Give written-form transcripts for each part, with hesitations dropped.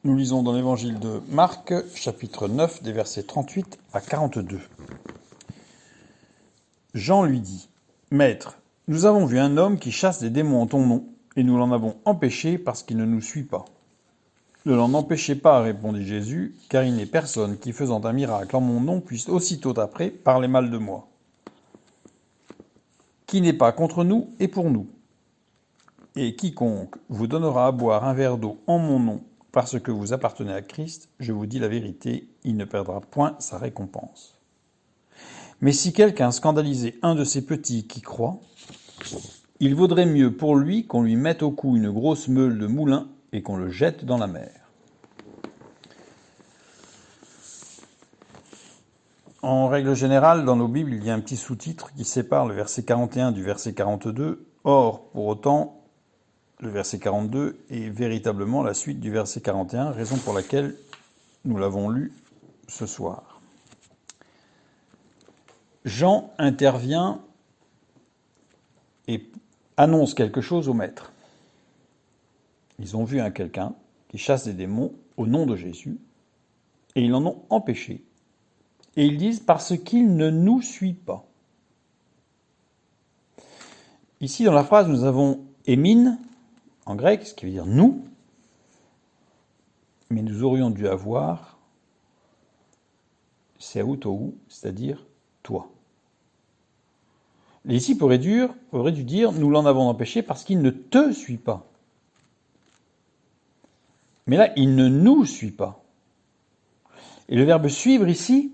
Nous lisons dans l'évangile de Marc, chapitre 9, des versets 38 à 42. Jean lui dit : « Maître, nous avons vu un homme qui chasse des démons en ton nom, et nous l'en avons empêché parce qu'il ne nous suit pas. » « Ne l'en empêchez pas, répondit Jésus, car il n'est personne qui, faisant un miracle en mon nom, puisse aussitôt après parler mal de moi. Qui n'est pas contre nous est pour nous. Et quiconque vous donnera à boire un verre d'eau en mon nom, parce que vous appartenez à Christ, je vous dis la vérité, il ne perdra point sa récompense. Mais si quelqu'un scandalisait un de ces petits qui croient, il vaudrait mieux pour lui qu'on lui mette au cou une grosse meule de moulin et qu'on le jette dans la mer. En règle générale, dans nos Bibles, il y a un petit sous-titre qui sépare le verset 41 du verset 42. Or, pour autant, le verset 42 est véritablement la suite du verset 41, raison pour laquelle nous l'avons lu ce soir. Jean intervient et annonce quelque chose au maître. Ils ont vu quelqu'un qui chasse des démons au nom de Jésus et ils l'en ont empêché. Et ils disent « parce qu'il ne nous suit pas ». Ici, dans la phrase, nous avons « émine » en grec, ce qui veut dire « nous », mais nous aurions dû avoir « seautou », c'est-à-dire « toi ». Les disciples auraient dû dire « nous l'en avons empêché parce qu'il ne te suit pas ». Mais là, il ne nous suit pas. Et le verbe « suivre » ici,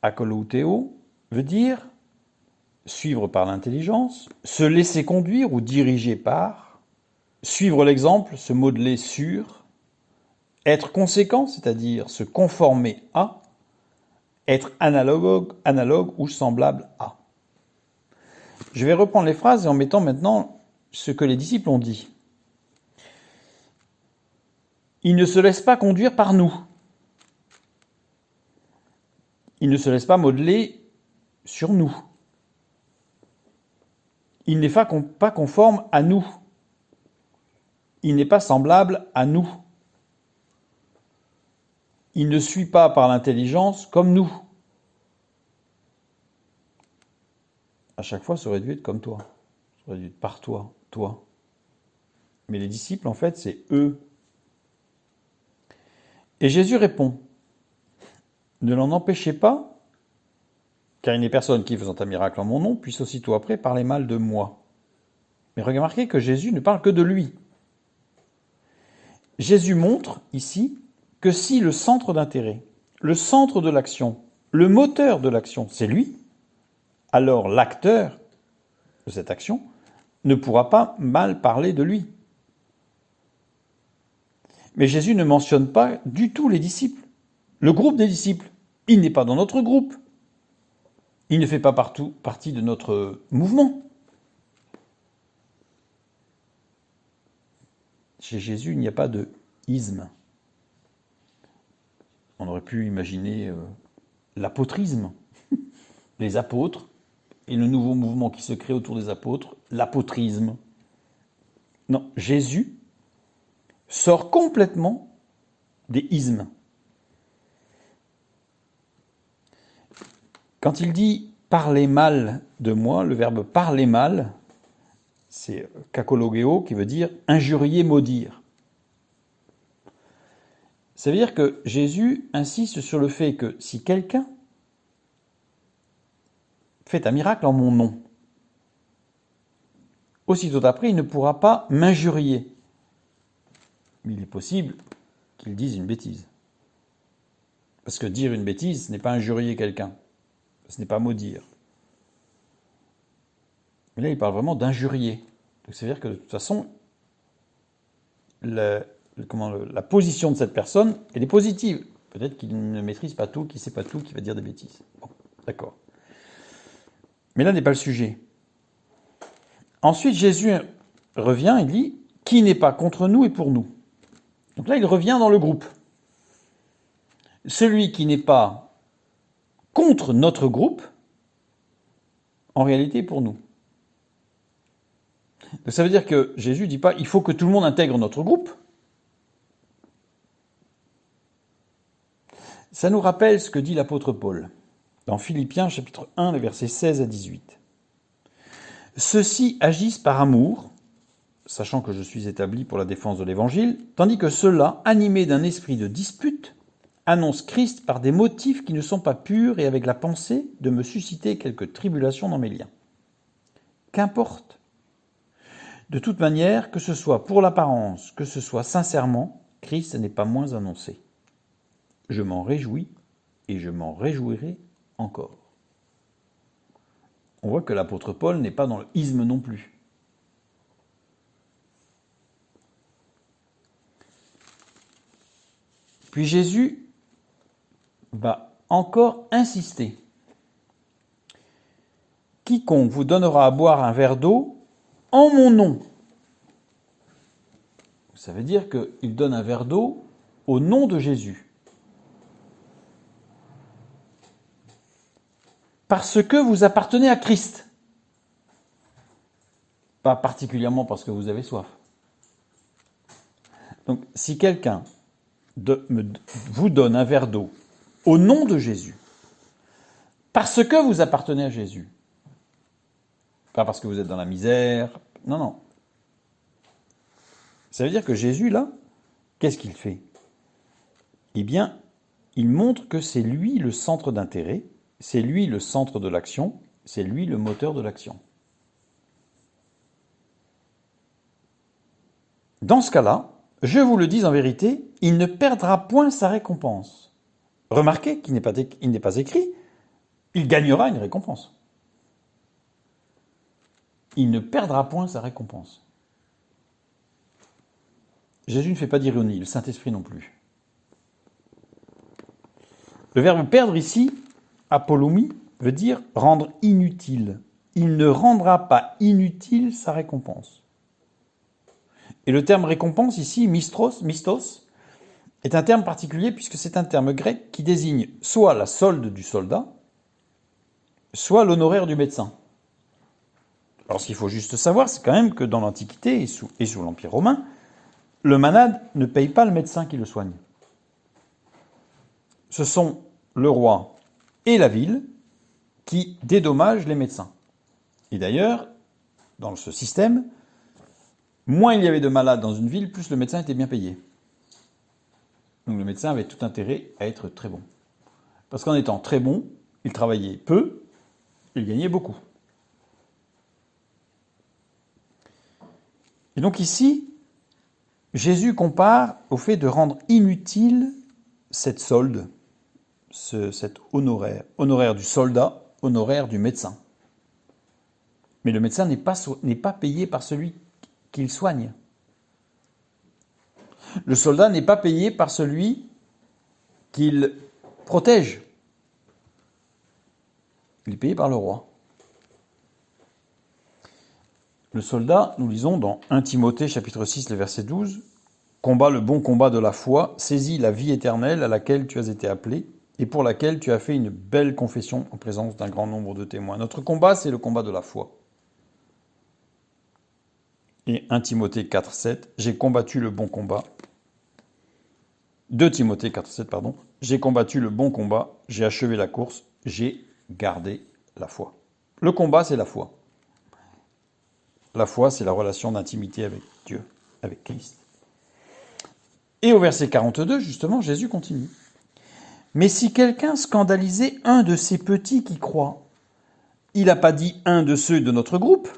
akolouteo, veut dire suivre par l'intelligence, se laisser conduire ou diriger par, suivre l'exemple, se modeler sur, être conséquent, c'est-à-dire se conformer à, être analogue ou semblable à. Je vais reprendre les phrases et en mettant maintenant ce que les disciples ont dit. Il ne se laisse pas conduire par nous. Il ne se laisse pas modeler sur nous. Il n'est pas conforme à nous. Il n'est pas semblable à nous. Il ne suit pas par l'intelligence comme nous. À chaque fois, ça aurait dû être comme toi. Ça aurait dû être par toi, toi. Mais les disciples, en fait, c'est eux. Et Jésus répond : ne l'en empêchez pas, car il n'est personne qui, faisant un miracle en mon nom, puisse aussitôt après parler mal de moi. Mais remarquez que Jésus ne parle que de lui. Jésus montre ici que si le centre d'intérêt, le centre de l'action, le moteur de l'action, c'est lui, alors l'acteur de cette action ne pourra pas mal parler de lui. Mais Jésus ne mentionne pas du tout les disciples, le groupe des disciples. Il n'est pas dans notre groupe. Il ne fait pas partie de notre mouvement. Chez Jésus, il n'y a pas de isme. On aurait pu imaginer l'apôtrisme, les apôtres, et le nouveau mouvement qui se crée autour des apôtres, l'apôtrisme. Non, Jésus sort complètement des ismes. Quand il dit « parler mal de moi », le verbe « parler mal », c'est « kakologeo » qui veut dire « injurier, maudire ». Ça veut dire que Jésus insiste sur le fait que si quelqu'un fait un miracle en mon nom, aussitôt après, il ne pourra pas m'injurier. Mais il est possible qu'il dise une bêtise. Parce que dire une bêtise, ce n'est pas injurier quelqu'un. Ce n'est pas maudire. Mais là, il parle vraiment d'injurier. Donc, ça veut dire que de toute façon, la position de cette personne, elle est positive. Peut-être qu'il ne maîtrise pas tout, qu'il ne sait pas tout, qu'il va dire des bêtises. Bon, d'accord. Mais là n'est pas le sujet. Ensuite, Jésus revient et dit « qui n'est pas contre nous et pour nous ». Donc là, il revient dans le groupe. Celui qui n'est pas contre notre groupe, en réalité, est pour nous. Donc ça veut dire que Jésus ne dit pas « il faut que tout le monde intègre notre groupe ». Ça nous rappelle ce que dit l'apôtre Paul dans Philippiens chapitre 1, les versets 16 à 18. Ceux-ci agissent par amour, sachant que je suis établi pour la défense de l'Évangile, tandis que ceux-là, animés d'un esprit de dispute, annoncent Christ par des motifs qui ne sont pas purs et avec la pensée de me susciter quelques tribulations dans mes liens. Qu'importe. De toute manière, que ce soit pour l'apparence, que ce soit sincèrement, Christ n'est pas moins annoncé. Je m'en réjouis et je m'en réjouirai encore. On voit que l'apôtre Paul n'est pas dans le isme non plus. Puis Jésus va encore insister. Quiconque vous donnera à boire un verre d'eau en mon nom. Ça veut dire qu'il donne un verre d'eau au nom de Jésus. Parce que vous appartenez à Christ. Pas particulièrement parce que vous avez soif. Donc, si quelqu'un vous donne un verre d'eau au nom de Jésus, parce que vous appartenez à Jésus, pas parce que vous êtes dans la misère, non. Ça veut dire que Jésus, là, qu'est-ce qu'il fait? Eh bien, il montre que c'est lui le centre d'intérêt, c'est lui le centre de l'action, c'est lui le moteur de l'action. Dans ce cas-là, je vous le dis en vérité, il ne perdra point sa récompense. Remarquez qu'il n'est pas écrit, il gagnera une récompense. Il ne perdra point sa récompense. Jésus ne fait pas d'ironie, le Saint-Esprit non plus. Le verbe perdre ici, apolomie, veut dire rendre inutile. Il ne rendra pas inutile sa récompense. Et le terme récompense ici, mistos, est un terme particulier puisque c'est un terme grec qui désigne soit la solde du soldat, soit l'honoraire du médecin. Alors ce qu'il faut juste savoir, c'est quand même que dans l'Antiquité et sous l'Empire romain, le malade ne paye pas le médecin qui le soigne. Ce sont le roi et la ville qui dédommagent les médecins. Et d'ailleurs, dans ce système, moins il y avait de malades dans une ville, plus le médecin était bien payé. Donc le médecin avait tout intérêt à être très bon. Parce qu'en étant très bon, il travaillait peu, il gagnait beaucoup. Et donc ici, Jésus compare au fait de rendre inutile cette solde, cet honoraire du soldat, honoraire du médecin. Mais le médecin n'est pas payé par celui qu'il soigne. Le soldat n'est pas payé par celui qu'il protège. Il est payé par le roi. Le soldat, nous lisons dans 1 Timothée chapitre 6, le verset 12, « Combat le bon combat de la foi, saisis la vie éternelle à laquelle tu as été appelé et pour laquelle tu as fait une belle confession en présence d'un grand nombre de témoins. » Notre combat, c'est le combat de la foi. Et 1 Timothée 4, 7, « J'ai combattu le bon combat. » 2 Timothée 4, 7, pardon. « J'ai combattu le bon combat, j'ai achevé la course, j'ai gardé la foi. » Le combat, c'est la foi. La foi, c'est la relation d'intimité avec Dieu, avec Christ. Et au verset 42, justement, Jésus continue. « Mais si quelqu'un scandalisait un de ces petits qui croient, il n'a pas dit un de ceux de notre groupe,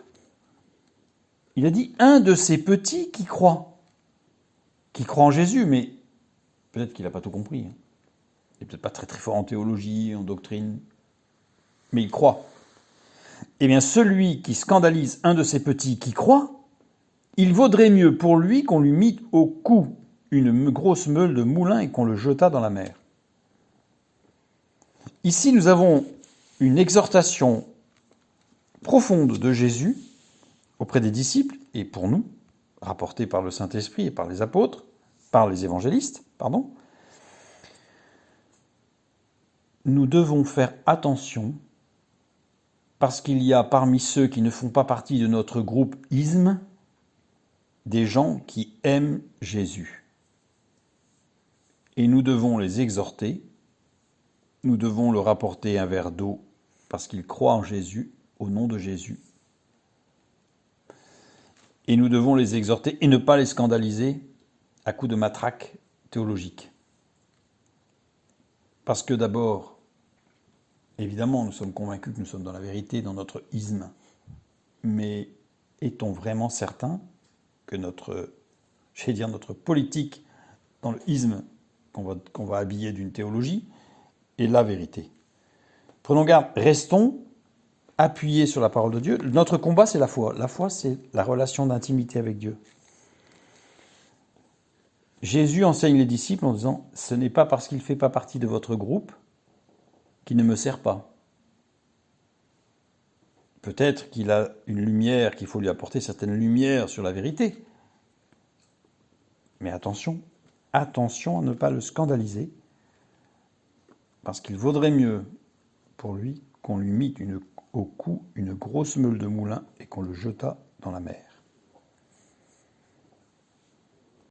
il a dit un de ces petits qui croient en Jésus, mais peut-être qu'il n'a pas tout compris. Il n'est peut-être pas très très fort en théologie, en doctrine, mais il croit. Eh bien, celui qui scandalise un de ces petits qui croit, il vaudrait mieux pour lui qu'on lui mît au cou une grosse meule de moulin et qu'on le jetât dans la mer. Ici, nous avons une exhortation profonde de Jésus auprès des disciples et pour nous, rapportée par le Saint-Esprit et par les apôtres, par les évangélistes, pardon. Nous devons faire attention parce qu'il y a parmi ceux qui ne font pas partie de notre groupe isme des gens qui aiment Jésus. Et nous devons les exhorter nous devons leur apporter un verre d'eau parce qu'ils croient en Jésus, au nom de Jésus. Et nous devons les exhorter et ne pas les scandaliser à coups de matraque théologique. Parce que d'abord, évidemment, nous sommes convaincus que nous sommes dans la vérité, dans notre isme. Mais est-on vraiment certain que notre politique dans le isme qu'on va habiller d'une théologie est la vérité? Prenons garde, restons appuyés sur la parole de Dieu. Notre combat, c'est la foi. La foi, c'est la relation d'intimité avec Dieu. Jésus enseigne les disciples en disant « Ce n'est pas parce qu'il ne fait pas partie de votre groupe qu'il ne me sert pas. » Peut-être qu'il a une lumière, qu'il faut lui apporter certaines lumières sur la vérité. Mais attention à ne pas le scandaliser, parce qu'il vaudrait mieux pour lui qu'on lui mît au cou une grosse meule de moulin et qu'on le jetât dans la mer.